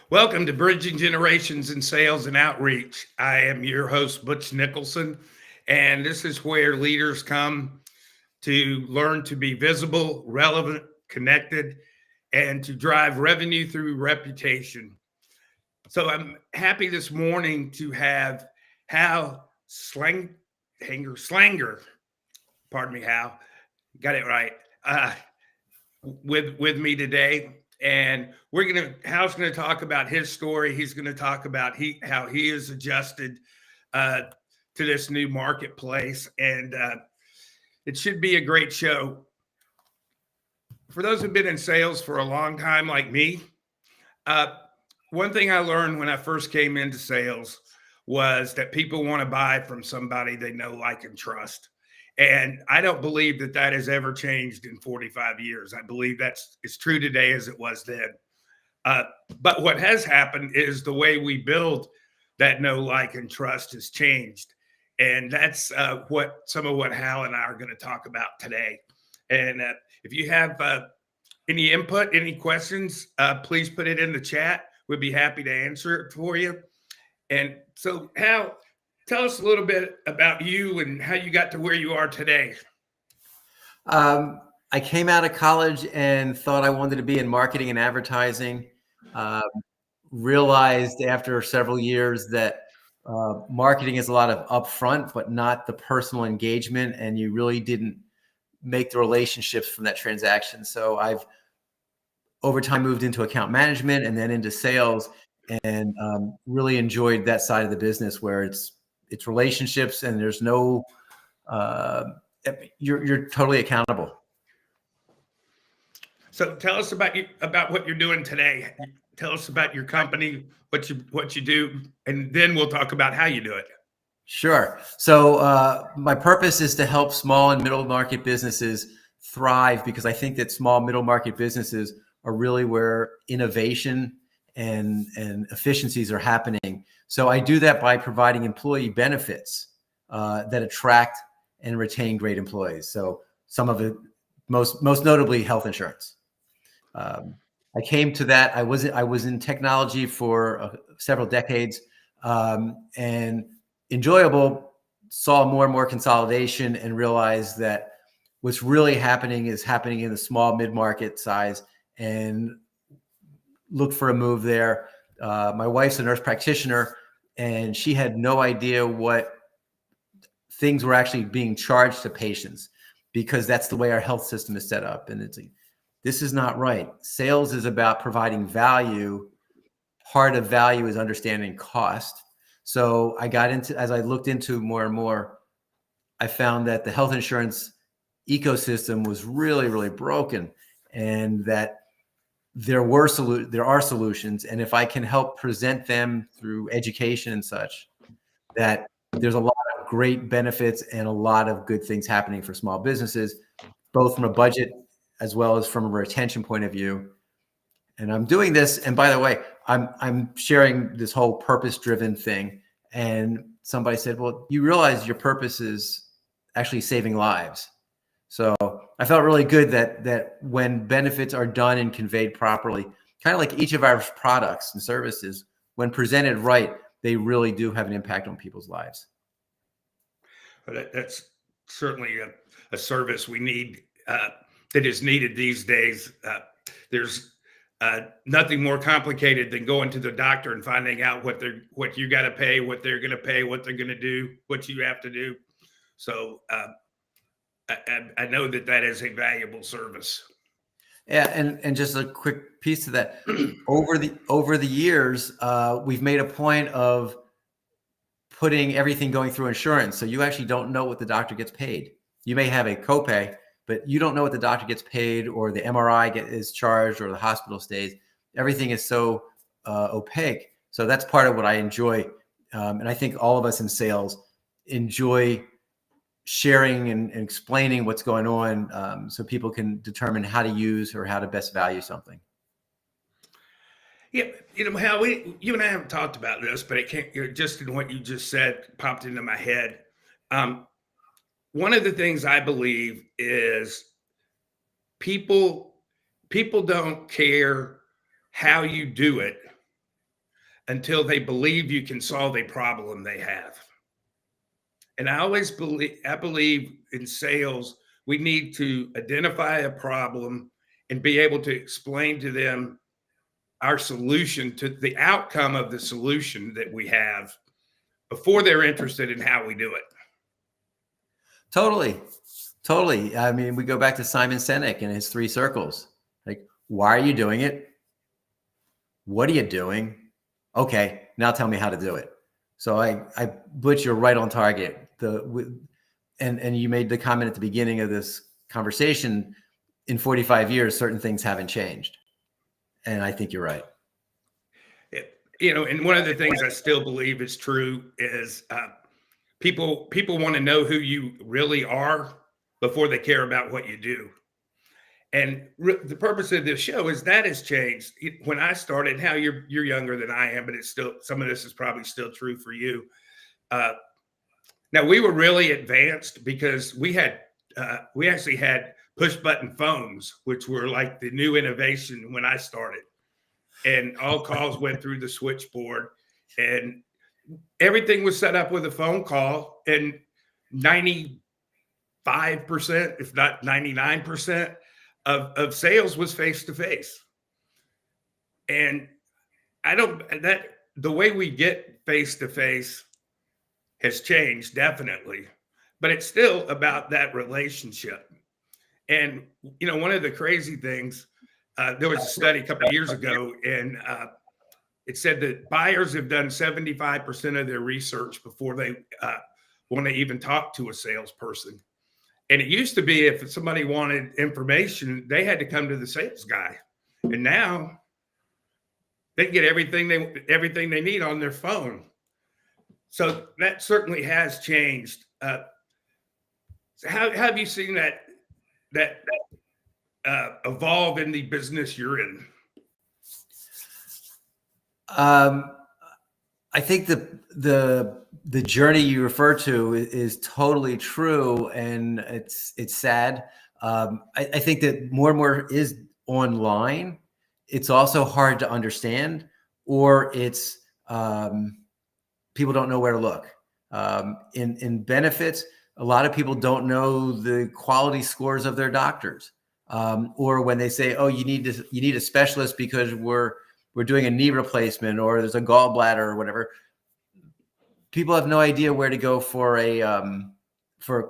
Welcome to Bridging Generations in Sales and Outreach. I am your host, Butch Nicholson, and this is where leaders come to learn to be visible, relevant, connected, and to drive revenue through reputation. So I'm happy this morning to have Hal Slanger, pardon me, Hal, got it right, with me today. And Hal's gonna talk about his story. He's gonna talk about how he has adjusted uh, to this new marketplace, and it should be a great show. For those who've been in sales for a long time, like me, uh, one thing I learned when I first came into sales was that people want to buy from somebody they know, like, and trust. And I don't believe that that has ever changed in 45 years. I believe that's as true today as it was then. Uh, but what has happened is the way we build that know, like, and trust has changed. And that's what Hal and I are going to talk about today. And if you have any input, any questions, please put it in the chat. We'd be happy to answer it for you. And so, Hal, tell us a little bit about you and how you got to where you are today. I came out of college and thought I wanted to be in marketing and advertising. Realized after several years that marketing is a lot of upfront, but not the personal engagement, and you really didn't make the relationships from that transaction. So I've over time moved into account management and then into sales, and really enjoyed that side of the business where it's relationships and there's no you're totally accountable. So tell us about what you're doing today. Tell us about your company, what you do, and then we'll talk about how you do it. Sure. So my purpose is to help small and middle market businesses thrive, because I think that small middle market businesses are really where innovation and efficiencies are happening. So I do that by providing employee benefits that attract and retain great employees. So some of it, most notably, health insurance. I came to that. I was in technology for several decades, and enjoyable. Saw more and more consolidation and realized that what's really happening is happening in the small mid-market size, and looked for a move there. My wife's a nurse practitioner, and she had no idea what things were actually being charged to patients, because that's the way our health system is set up. And this is not right. Sales is about providing value. Part of value is understanding cost. So as I looked into more and more, I found that the health insurance ecosystem was really, really broken, and that there are solutions. And if I can help present them through education and such, that there's a lot of great benefits and a lot of good things happening for small businesses, both from a budget as well as from a retention point of view. And I'm doing this. And by the way, I'm sharing this whole purpose-driven thing. And somebody said, well, you realize your purpose is actually saving lives. So I felt really good that when benefits are done and conveyed properly, kind of like each of our products and services, when presented right, they really do have an impact on people's lives. Well, that's certainly a service we need, that is needed these days. There's nothing more complicated than going to the doctor and finding out what you got to pay, what they're going to pay, what they're going to do, what you have to do. So I know that is a valuable service. Yeah, and just a quick piece to that. Over the years, we've made a point of putting everything going through insurance, so you actually don't know what the doctor gets paid. You may have a copay, but you don't know what the doctor gets paid, or the MRI is charged, or the hospital stays. Everything is so opaque. So that's part of what I enjoy, and I think all of us in sales enjoy sharing and explaining what's going on, so people can determine how to use or how to best value something. Yeah, Hal, you and I haven't talked about this, but it can't. Just in what you just said, popped into my head. One of the things I believe is people don't care how you do it. until they believe you can solve a problem they have. And I believe in sales, we need to identify a problem and be able to explain to them our solution, to the outcome of the solution that we have, before they're interested in how we do it. Totally. Totally. I mean, we go back to Simon Sinek and his 3 circles. Like, why are you doing it? What are you doing? Okay, now tell me how to do it. So Butch, you're right on target. And you made the comment at the beginning of this conversation, in 45 years, certain things haven't changed. And I think you're right. And one of the things I still believe is true is people want to know who you really are before they care about what you do. And the purpose of this show is that has changed. When I started, how you're younger than I am, but it's still, some of this is probably still true for you. Now, we were really advanced because we actually had push button phones, which were like the new innovation when I started. And all calls went through the switchboard, and everything was set up with a phone call. And 95%, if not 99%, of sales was face to face. And the way we get face to face has changed, definitely, but it's still about that relationship. And one of the crazy things, there was a study a couple of years ago, and it said that buyers have done 75% of their research before they want to even talk to a salesperson. And it used to be, if somebody wanted information, they had to come to the sales guy. And now they get everything they need on their phone. So that certainly has changed. So how have you seen that evolve in the business you're in? I think the journey you refer to is totally true, and it's sad. I think that more and more is online. It's also hard to understand, or it's people don't know where to look. In benefits, a lot of people don't know the quality scores of their doctors, or when they say, "Oh, you need a specialist because we're doing a knee replacement, or there's a gallbladder or whatever." People have no idea where to go for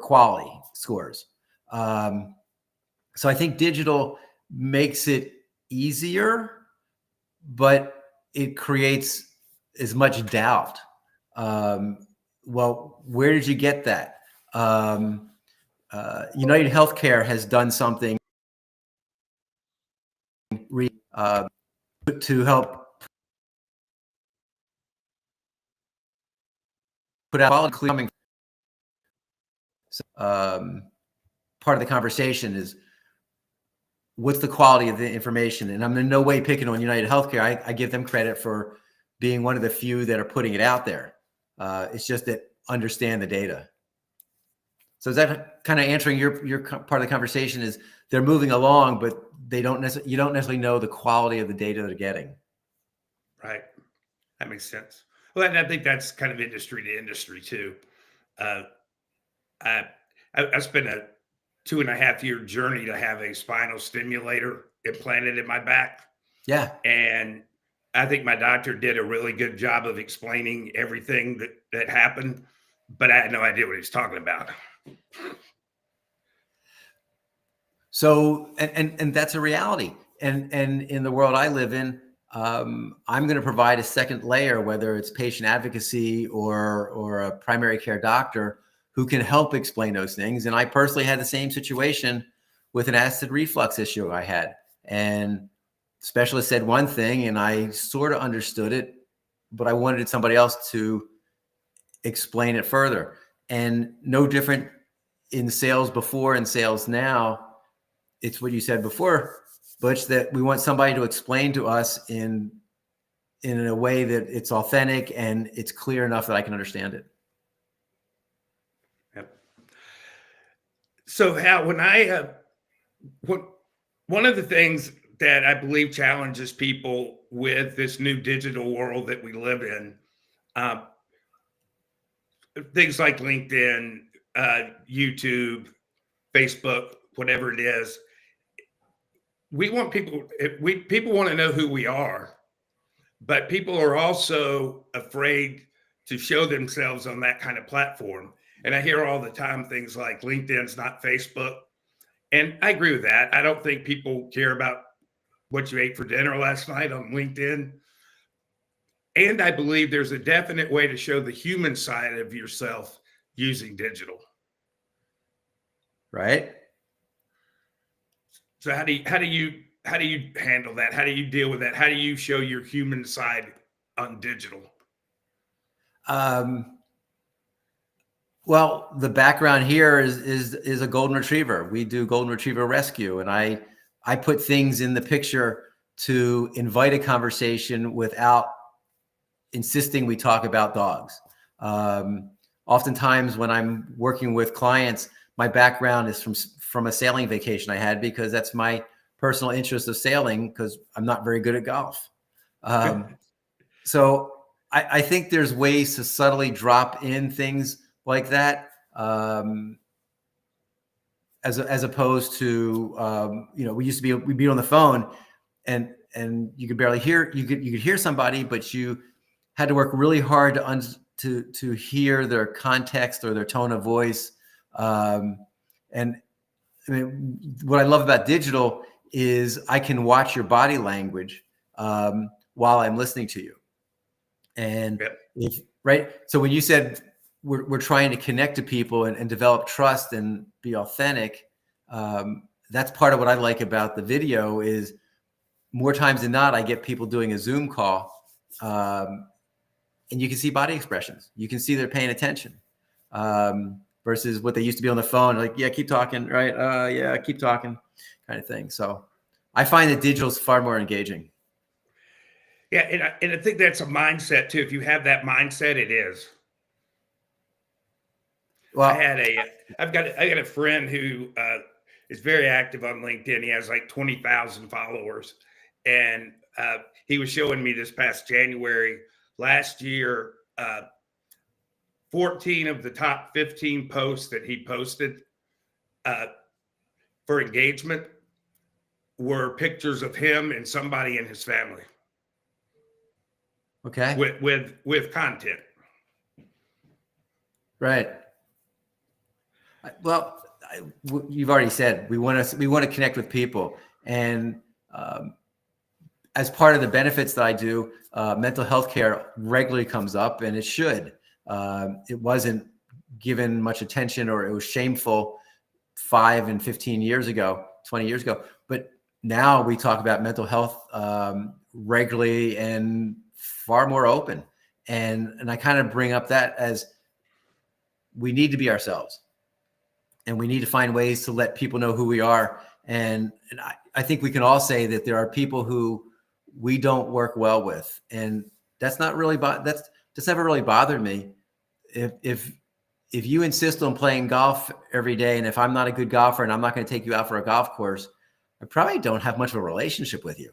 quality scores. So I think digital makes it easier, but it creates as much doubt. Well, where did you get that? United Healthcare has done something to help put out quality coming. Part of the conversation is, what's the quality of the information? And I'm in no way picking on United Healthcare. I give them credit for being one of the few that are putting it out there. It's just that understand the data. So is that kind of answering your part of the conversation? Is they're moving along, but you don't necessarily know the quality of the data they're getting. Right. That makes sense. Well, and I think that's kind of industry to industry too. I spent a 2.5-year journey to have a spinal stimulator implanted in my back. Yeah. And I think my doctor did a really good job of explaining everything that happened, but I had no idea what he was talking about. So, and that's a reality. And in the world I live in, I'm going to provide a second layer, whether it's patient advocacy or a primary care doctor who can help explain those things. And I personally had the same situation with an acid reflux issue I had. And specialist said one thing and I sort of understood it, but I wanted somebody else to explain it further. And no different in sales before and sales now. It's what you said before, Butch, that we want somebody to explain to us in a way that it's authentic and it's clear enough that I can understand it. Yep. So Hal, one of the things that I believe challenges people with this new digital world that we live in, uh, things like LinkedIn, YouTube, Facebook, whatever it is, we want people. People want to know who we are, but people are also afraid to show themselves on that kind of platform. And I hear all the time things like LinkedIn's not Facebook. And I agree with that. I don't think people care about what you ate for dinner last night on LinkedIn. And I believe there's a definite way to show the human side of yourself using digital. Right. So how do you handle that? How do you deal with that? How do you show your human side on digital? Well, the background here is a golden retriever. We do golden retriever rescue, and I put things in the picture to invite a conversation without insisting we talk about dogs. Oftentimes when I'm working with clients, my background is from a sailing vacation I had, because that's my personal interest of sailing, because I'm not very good at golf. So I think there's ways to subtly drop in things like that, as opposed to we'd be on the phone and you could barely hear, you could hear somebody, but you had to work really hard to hear their context or their tone of voice. And I mean, what I love about digital is I can watch your body language while I'm listening to you. And right. So when you said we're trying to connect to people and develop trust and be authentic, that's part of what I like about the video. Is more times than not, I get people doing a Zoom call, and you can see body expressions. You can see they're paying attention, versus what they used to be on the phone, like, yeah, keep talking, right? Yeah, keep talking, kind of thing. So I find that digital is far more engaging. Yeah, and I think that's a mindset too. If you have that mindset, it is. Well, I got a friend who is very active on LinkedIn. He has like 20,000 followers, and he was showing me this past January last year, 14 of the top 15 posts that he posted for engagement were pictures of him and somebody in his family. Okay. With content. Right. Well, you've already said we want to connect with people, and as part of the benefits that I do, mental health care regularly comes up, and it should. It wasn't given much attention, or it was shameful 5 and 15 years ago, 20 years ago. But now we talk about mental health regularly and far more open. And I kind of bring up that as we need to be ourselves, and we need to find ways to let people know who we are. And I think we can all say that there are people who we don't work well with, and that's not really that's never really bothered me. If you insist on playing golf every day, and if I'm not a good golfer and I'm not going to take you out for a golf course, I probably don't have much of a relationship with you.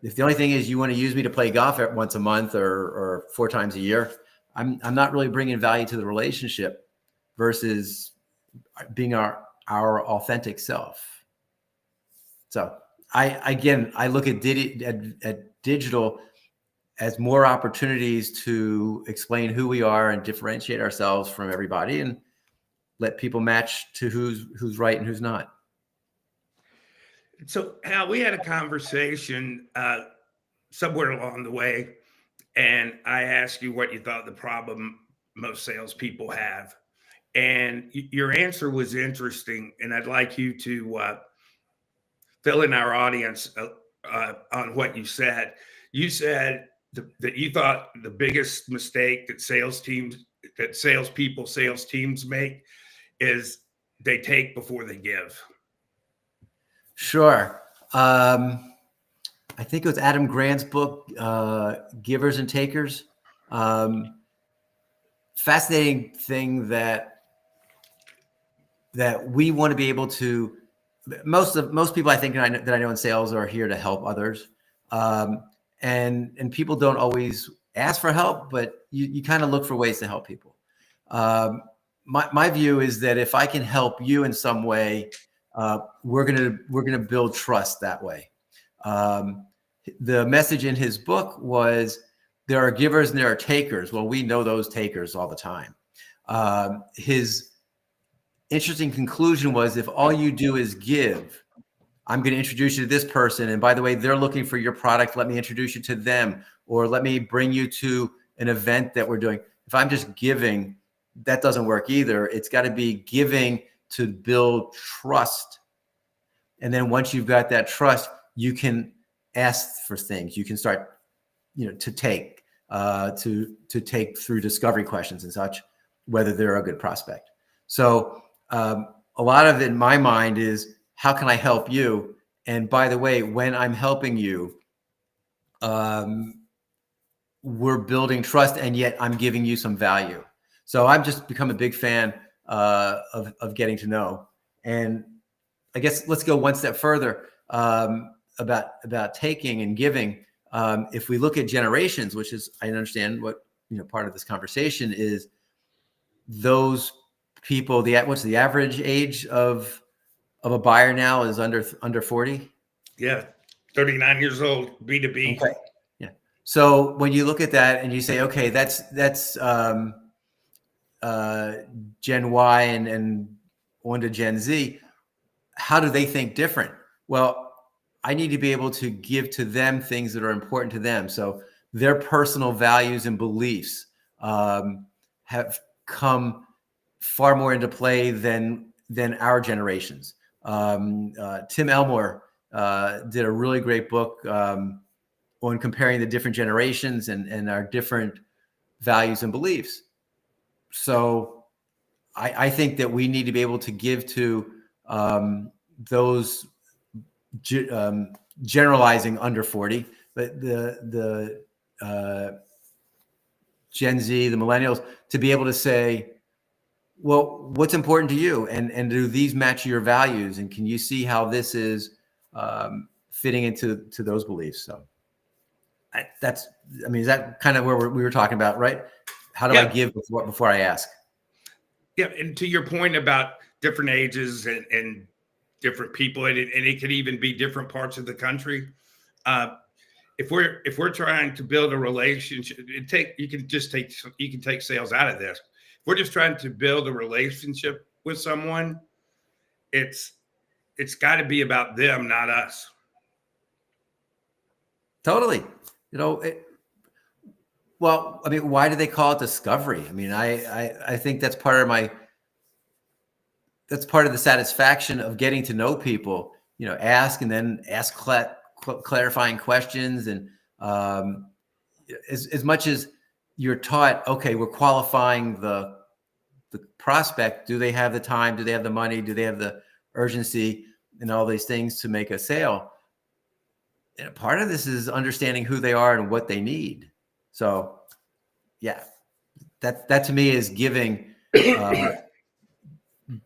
If the only thing is you want to use me to play golf once a month or 4 times a year, I'm not really bringing value to the relationship versus being our authentic self. So I look at digital as more opportunities to explain who we are and differentiate ourselves from everybody, and let people match to who's right and who's not. So, Hal, we had a conversation somewhere along the way, and I asked you what you thought the problem most salespeople have, and your answer was interesting, and I'd like you to fill in our audience on what you said. You said that you thought the biggest mistake that sales teams make is they take before they give. Sure. I think it was Adam Grant's book, Givers and Takers. Fascinating thing that we want to be able to. Most people I think that I know in sales are here to help others. And people don't always ask for help, but you kind of look for ways to help people. My view is that if I can help you in some way, we're gonna build trust that way. The message in his book was there are givers and there are takers. Well, we know those takers all the time. His interesting conclusion was if all you do is give, I'm going to introduce you to this person. And by the way, they're looking for your product. Let me introduce you to them, or let me bring you to an event that we're doing. If I'm just giving, that doesn't work either. It's got to be giving to build trust. And then once you've got that trust, you can ask for things. You can start, to take through discovery questions and such, whether they're a good prospect. So a lot of it in my mind is, how can I help you? And by the way, when I'm helping you, we're building trust, and yet I'm giving you some value. So I've just become a big fan of getting to know. And I guess let's go one step further about taking and giving. If we look at generations, which is, I understand what part of this conversation is, those people. What's the average age of a buyer now is under 40? Yeah, 39 years old, B2B. Okay. Yeah. So when you look at that and you say, okay, that's Gen Y and on to Gen Z, how do they think different? Well, I need to be able to give to them things that are important to them. So their personal values and beliefs have come far more into play than our generations. Tim Elmore did a really great book on comparing the different generations and our different values and beliefs. So I think that we need to be able to give to those generalizing under 40, but the Gen Z, the millennials, to be able to say, well, what's important to you, and do these match your values, and can you see how this is fitting into those beliefs? So is that kind of where we were talking about, right? How do I give before I ask? Yeah, and to your point about different ages and different people, and it could even be different parts of the country. If we're trying to build a relationship, you can take sales out of this. If we're just trying to build a relationship with someone, it's got to be about them, not us. Totally. Well, I mean, why do they call it discovery? I mean, I think that's part of the satisfaction of getting to know people. Ask and then ask clarifying questions, and as much as you're taught, okay, we're qualifying the prospect. Do they have the time? Do they have the money? Do they have the urgency and all these things to make a sale? And part of this is understanding who they are and what they need. So, yeah, that to me is giving,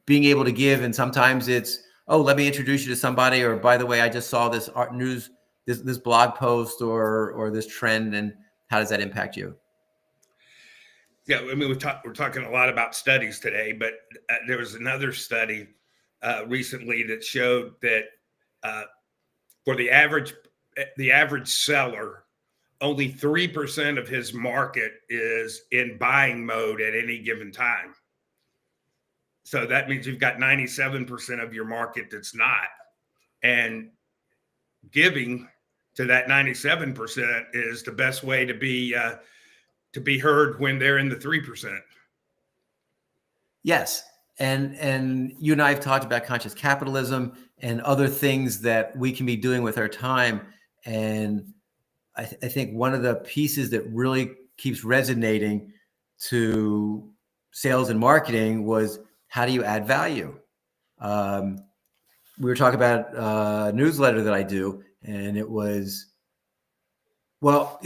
being able to give. And sometimes it's, oh, let me introduce you to somebody, or by the way, I just saw this art news, this blog post or this trend, and how does that impact you? Yeah, I mean, we're talking a lot about studies today, but there was another study recently that showed that for the average seller, only 3% of his market is in buying mode at any given time. So that means you've got 97% of your market that's not. And giving to that 97% is the best way to be heard when they're in the 3%. Yes. And you and I have talked about conscious capitalism and other things that we can be doing with our time. And I think one of the pieces that really keeps resonating to sales and marketing was, how do you add value? We were talking about a newsletter that I do, and it was, well,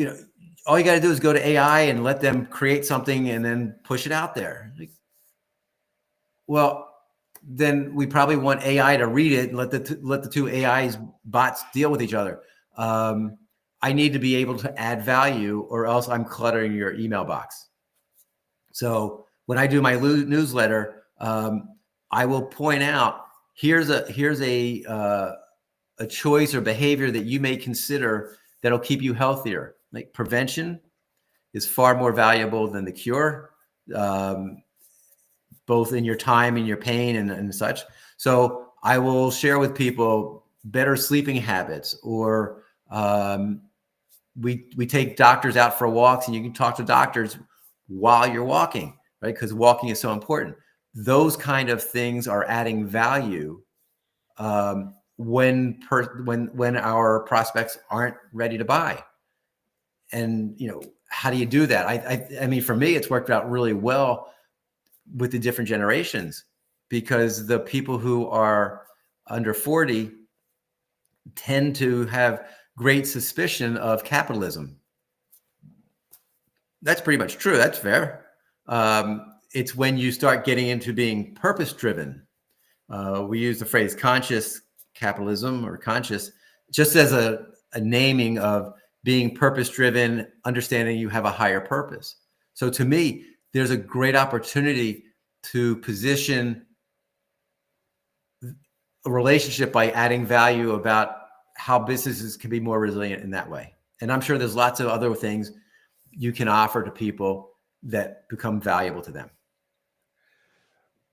all you got to do is go to AI and let them create something and then push it out there. Well, then we probably want AI to read it and let the two AI's bots deal with each other. I need to be able to add value, or else I'm cluttering your email box. So when I do my newsletter, I will point out here's a choice or behavior that you may consider that'll keep you healthier. Like prevention is far more valuable than the cure, both in your time and your pain and such. So I will share with people better sleeping habits, or we take doctors out for walks, and you can talk to doctors while you're walking, right? Because walking is so important. Those kind of things are adding value when our prospects aren't ready to buy. And how do you do that? I mean, for me, it's worked out really well with the different generations, because the people who are under 40 tend to have great suspicion of capitalism. That's pretty much true. That's fair. It's when you start getting into being purpose-driven. We use the phrase conscious capitalism, or conscious, just as a naming of being purpose-driven, understanding you have a higher purpose. So to me, there's a great opportunity to position a relationship by adding value about how businesses can be more resilient in that way. And I'm sure there's lots of other things you can offer to people that become valuable to them.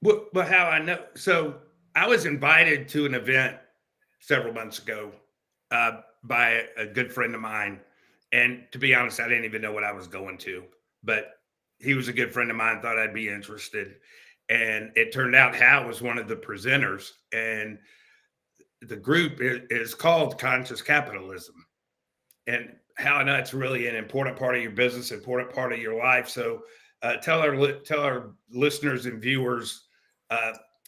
Well, how I know? So I was invited to an event several months ago by a good friend of mine. And to be honest, I didn't even know what I was going to, but he was a good friend of mine, thought I'd be interested. And it turned out Hal was one of the presenters. And the group is called Conscious Capitalism. And how I know it's really an important part of your business, important part of your life. So tell our listeners and viewers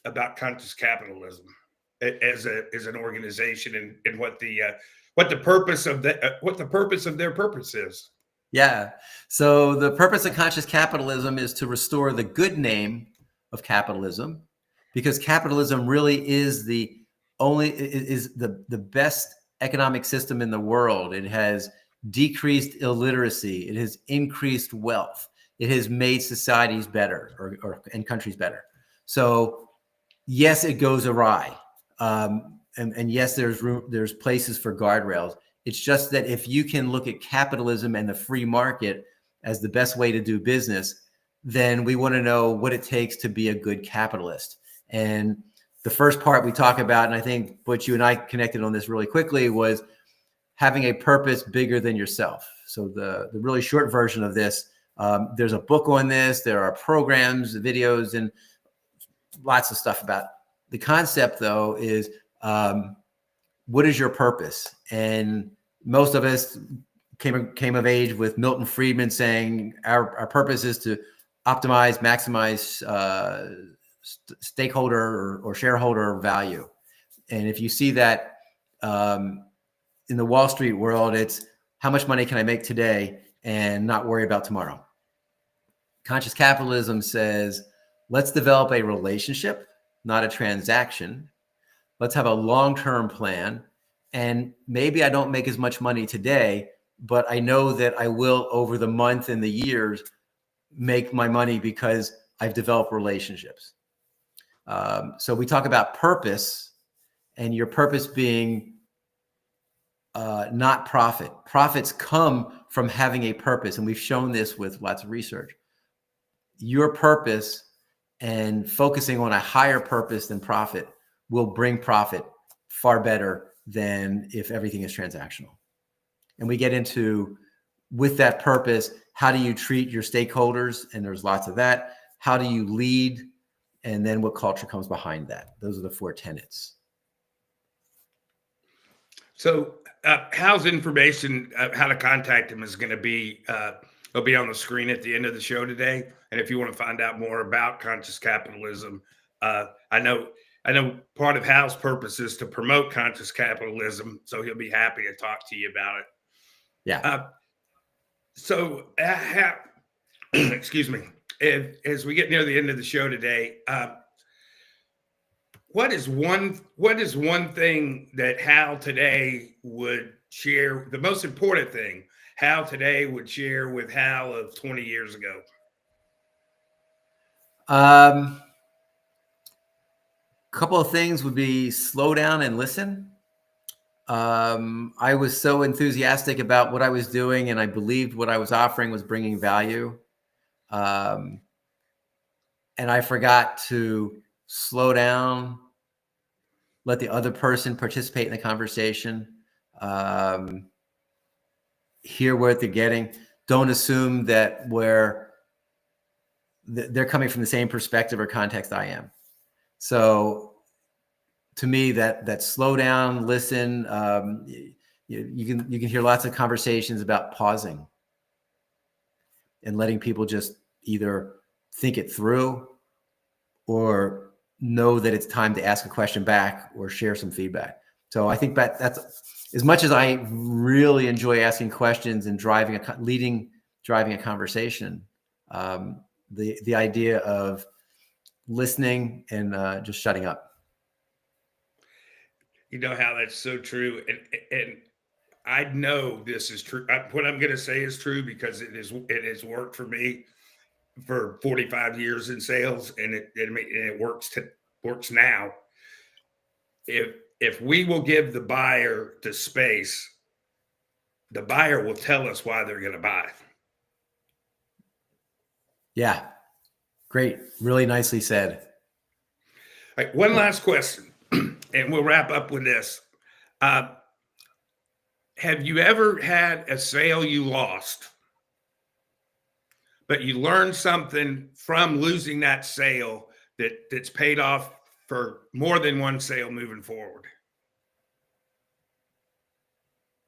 about Conscious Capitalism as an organization, and what the purpose of their purpose is. Yeah. So the purpose of conscious capitalism is to restore the good name of capitalism, because capitalism really is the best economic system in the world. It has decreased illiteracy. It has increased wealth. It has made societies better, and countries better. So yes, it goes awry. And yes, there's places for guardrails. It's just that if you can look at capitalism and the free market as the best way to do business, then we want to know what it takes to be a good capitalist. And the first part we talk about, and I think Butch, you and I connected on this really quickly, was having a purpose bigger than yourself. So the really short version of this, there's a book on this, there are programs, videos, and lots of stuff about it. The concept, though, is what is your purpose? And most of us came of age with Milton Friedman saying our purpose is to optimize, maximize stakeholder or shareholder value. And if you see that in the Wall Street world, it's how much money can I make today and not worry about tomorrow. Conscious capitalism says, let's develop a relationship, not a transaction. Let's have a long-term plan. And maybe I don't make as much money today, but I know that I will, over the month and the years, make my money because I've developed relationships. So we talk about purpose, and your purpose being not profit. Profits come from having a purpose, and we've shown this with lots of research. Your purpose and focusing on a higher purpose than profit will bring profit far better than if everything is transactional. And we get into, with that purpose, how do you treat your stakeholders? And there's lots of that. How do you lead? And then what culture comes behind that? Those are the 4 tenets. So Hal's information, how to contact him, is going to be, it'll be on the screen at the end of the show today. And if you want to find out more about conscious capitalism, I know part of Hal's purpose is to promote conscious capitalism, so he'll be happy to talk to you about it. Yeah. So, excuse me, as we get near the end of the show today, what is one thing that Hal today would share the most important thing Hal today would share with Hal of 20 years ago? Couple of things would be slow down and listen. I was so enthusiastic about what I was doing, and I believed what I was offering was bringing value. And I forgot to slow down, let the other person participate in the conversation, hear what they're getting. Don't assume that they're coming from the same perspective or context I am. So to me, that slow down, listen. You can hear lots of conversations about pausing and letting people just either think it through or know that it's time to ask a question back or share some feedback. So I think that's, as much as I really enjoy asking questions and driving a conversation, the idea of listening and just shutting up. You know how that's so true, and I know this is true. What I'm going to say is true because it has worked for me for 45 years in sales, and it works now. If we will give the buyer the space, the buyer will tell us why they're going to buy. Yeah, great, really nicely said. All right, one last question, and we'll wrap up with this. Have you ever had a sale you lost, but you learned something from losing that sale that's paid off for more than one sale moving forward?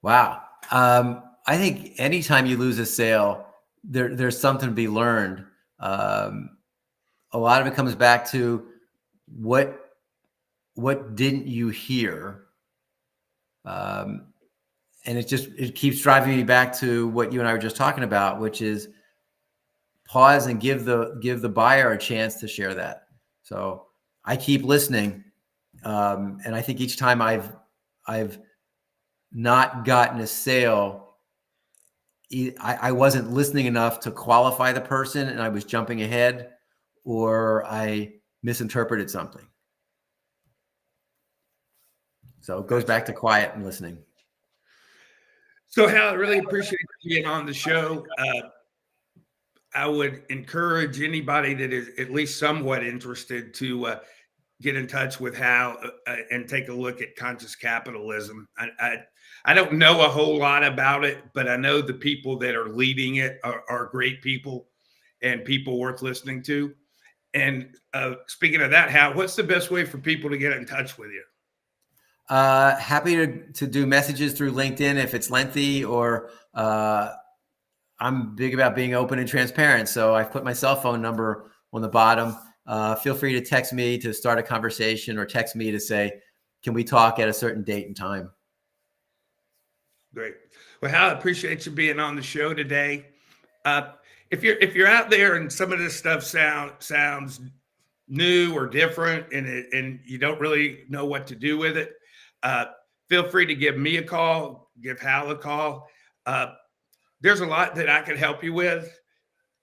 Wow. I think anytime you lose a sale, there's something to be learned. A lot of it comes back to what didn't you hear? And it keeps driving me back to what you and I were just talking about, which is pause and give the buyer a chance to share that. So I keep listening. And I think each time I've not gotten a sale, I wasn't listening enough to qualify the person and I was jumping ahead, or I misinterpreted something. So it goes back to quiet and listening. So Hal, I really appreciate you being on the show. I would encourage anybody that is at least somewhat interested to get in touch with Hal and take a look at conscious capitalism. I don't know a whole lot about it, but I know the people that are leading it are great people and people worth listening to. And speaking of that, Hal, what's the best way for people to get in touch with you? Happy to do messages through LinkedIn if it's lengthy, or I'm big about being open and transparent. So I've put my cell phone number on the bottom. Feel free to text me to start a conversation, or text me to say, can we talk at a certain date and time? Great. Well, Hal, I appreciate you being on the show today. If you're out there and some of this stuff sounds new or different, and you don't really know what to do with it, feel free to give me a call, give Hal a call. There's a lot that I can help you with,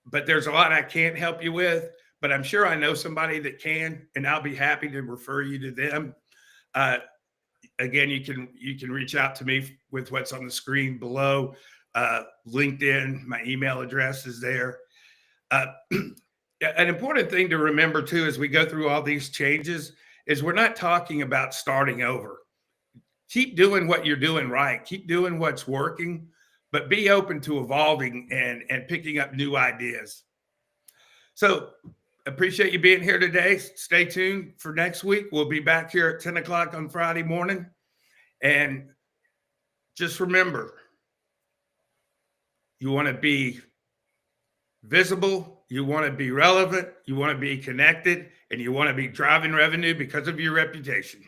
but there's a lot I can't help you with. But I'm sure I know somebody that can, and I'll be happy to refer you to them. Again, you can reach out to me with what's on the screen below. LinkedIn, my email address is there. An important thing to remember too, as we go through all these changes, is we're not talking about starting over. Keep doing what you're doing right. Keep doing what's working, but be open to evolving and picking up new ideas. So appreciate you being here today. Stay tuned for next week. We'll be back here at 10 o'clock on Friday morning. And just remember, you want to be visible, you want to be relevant, you want to be connected, and you want to be driving revenue because of your reputation.